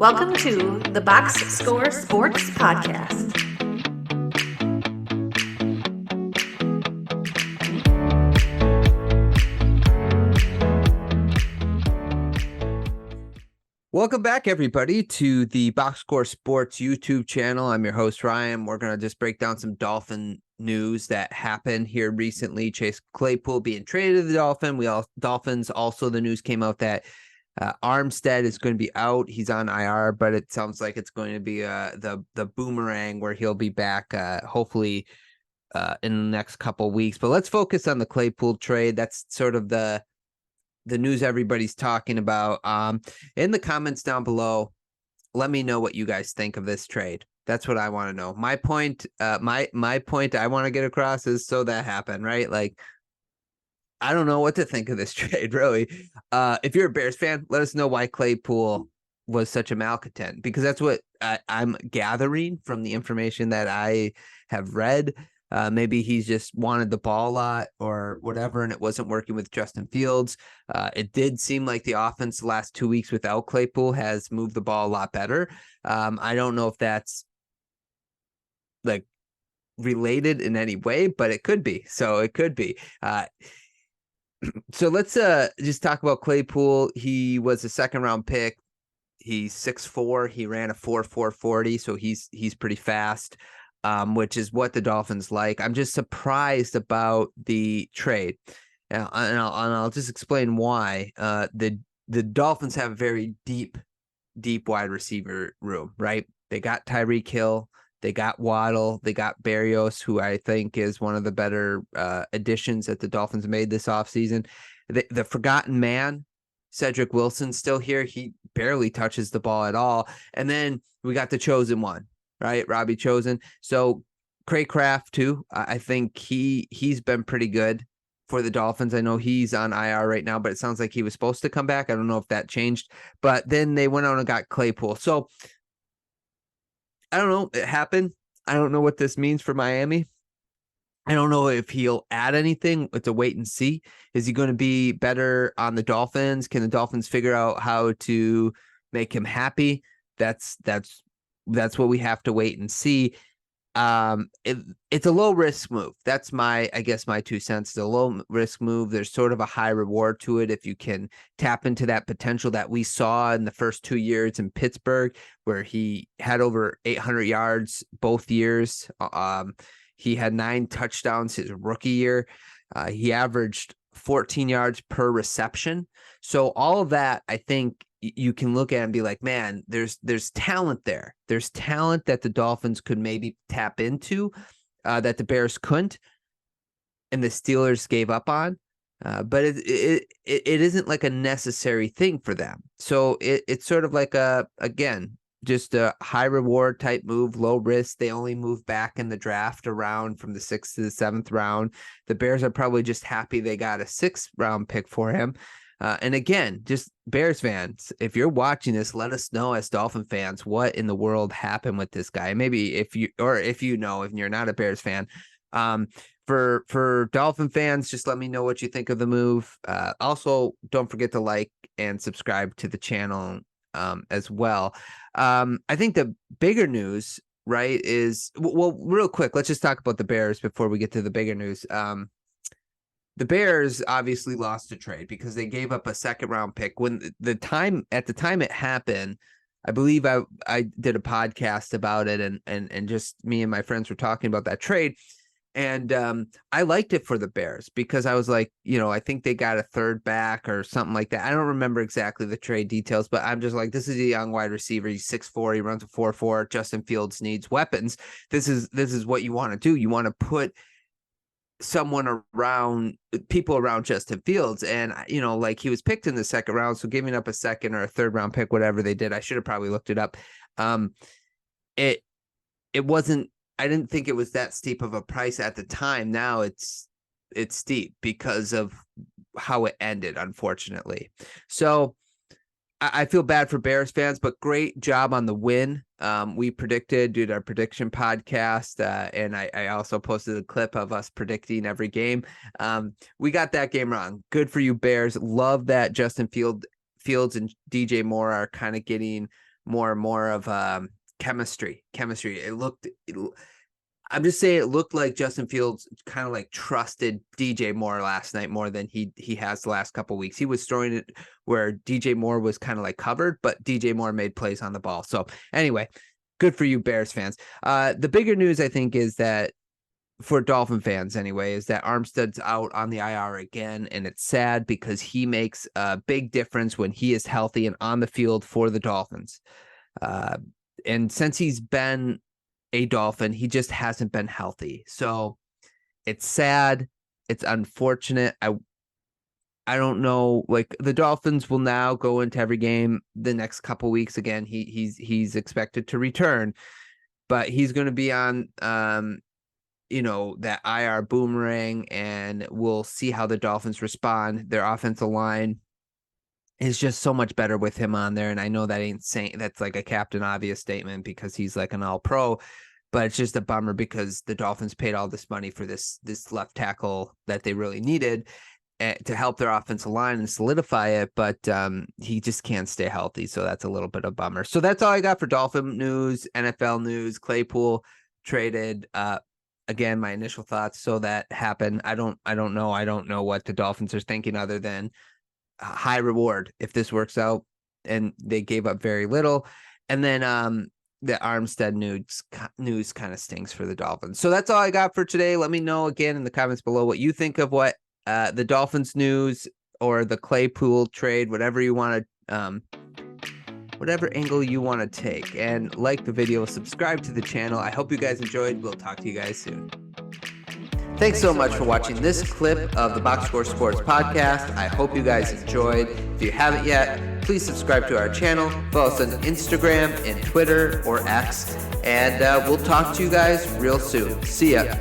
Welcome to the Box Score Sports Podcast. Welcome back, everybody, to the Box Score Sports YouTube channel. I'm your host, Ryan. We're going to just break down some Dolphin news that happened here recently. Chase Claypool being traded to the Dolphins. Also, the news came out that Armstead is going to be out. He's on IR, but it sounds like it's going to be the boomerang where he'll be back hopefully in the next couple weeks. But let's focus on the Claypool trade. That's sort of the news everybody's talking about. In the comments down below, let me know what you guys think of this trade. That's what I want to know. My point, my point I want to get across is so that happened, right? Like, I don't know what to think of this trade, really. If you're a Bears fan, let us know why Claypool was such a malcontent, because that's what I'm gathering from the information that I have read. Maybe he's just wanted the ball a lot or whatever, and it wasn't working with Justin Fields. It did seem like the offense the last 2 weeks without Claypool has moved the ball a lot better. I don't know if that's like related in any way, but it could be. So it could be. So let's just talk about Claypool. He was a second-round pick. He's 6'4". He ran a 4.4 40, so he's pretty fast. Which is what the Dolphins like. I'm just surprised about the trade, and I'll just explain why. The Dolphins have a very deep wide receiver room, right? They got Tyreek Hill, they got Waddle, they got Berrios, who I think is one of the better additions that the Dolphins made this offseason. The forgotten man, Cedric Wilson, still here. He barely touches the ball at all. And then we got the chosen one, right? Robbie Chosen. So Craycraft too. I think he's been pretty good for the Dolphins. I know he's on IR right now, but it sounds like he was supposed to come back. I don't know if that changed, but then they went out and got Claypool. So I don't know. It happened. I don't know what this means for Miami. I don't know if he'll add anything. It's a wait and see. Is he going to be better on the Dolphins? Can the Dolphins figure out how to make him happy? That's what we have to wait and see. It's a low risk move. That's my 2 cents. It's a low risk move. There's sort of a high reward to it if you can tap into that potential that we saw in the first 2 years in Pittsburgh, where he had over 800 yards both years. He had 9 touchdowns his rookie year. He averaged 14 yards per reception. So all of that, I think, you can look at and be like, man, there's talent there. There's talent that the Dolphins could maybe tap into that the Bears couldn't, and the Steelers gave up on. But it isn't like a necessary thing for them. So it's sort of like just a high reward type move, low risk. They only move back in the draft around from the 6th to the 7th round. The Bears are probably just happy they got a 6th round pick for him. And again, just Bears fans, if you're watching this, let us know as Dolphin fans what in the world happened with this guy. Maybe if you're not a Bears fan, for Dolphin fans, just let me know what you think of the move. Also, don't forget to like and subscribe to the channel as well. I think the bigger news, right, is real quick. Let's just talk about the Bears before we get to the bigger news. The Bears obviously lost a trade because they gave up a 2nd round pick. At the time it happened, I believe I did a podcast about it, and just me and my friends were talking about that trade. And I liked it for the Bears because I was like, I think they got a 3rd back or something like that. I don't remember exactly the trade details, but I'm just like, this is a young wide receiver. He's 6'4". He runs a 4.4. Justin Fields needs weapons. This is what you want to do. You want to put people around Justin Fields, and like he was picked in the 2nd round, so giving up a 2nd or a 3rd round pick, whatever they did, I should have probably looked it up. It wasn't. I didn't think it was that steep of a price at the time. Now it's steep because of how it ended, unfortunately. So I feel bad for Bears fans, but great job on the win. We did our prediction podcast, and I also posted a clip of us predicting every game. We got that game wrong. Good for you, Bears. Love that Justin Fields and DJ Moore are kind of getting more and more of chemistry. I'm just saying it looked like Justin Fields kind of like trusted DJ Moore last night more than he has the last couple of weeks. He was throwing it where DJ Moore was kind of like covered, but DJ Moore made plays on the ball. So anyway, good for you Bears fans. The bigger news, I think, is that for Dolphin fans anyway, is that Armstead's out on the IR again. And it's sad because he makes a big difference when he is healthy and on the field for the Dolphins. And since he's been a Dolphin, he just hasn't been healthy. So it's sad. It's unfortunate. I don't know. Like the Dolphins will now go into every game the next couple weeks. Again, he's expected to return, but he's going to be on that IR boomerang, and we'll see how the Dolphins respond. Their offensive line is just so much better with him on there. And I know that ain't saying that's like a Captain Obvious statement because he's like an all-pro, but it's just a bummer because the Dolphins paid all this money for this left tackle that they really needed to help their offensive line and solidify it. But he just can't stay healthy. So that's a little bit of a bummer. So that's all I got for Dolphin news, NFL news. Claypool traded. Again, my initial thoughts. So that happened. I don't know. I don't know what the Dolphins are thinking other than high reward if this works out, and they gave up very little. And then the Armstead news kind of stinks for the Dolphins. So that's all I got for today. Let me know again in the comments below what you think of what the Dolphins news or the Claypool trade, whatever you want to whatever angle you want to take. And like the video, subscribe to the channel. I hope you guys enjoyed. We'll talk to you guys soon. Thanks so much for watching this clip of the Box Score Sports Podcast. I hope you guys enjoyed. If you haven't yet, please subscribe to our channel. Follow us on Instagram and Twitter or X. And we'll talk to you guys real soon. See ya.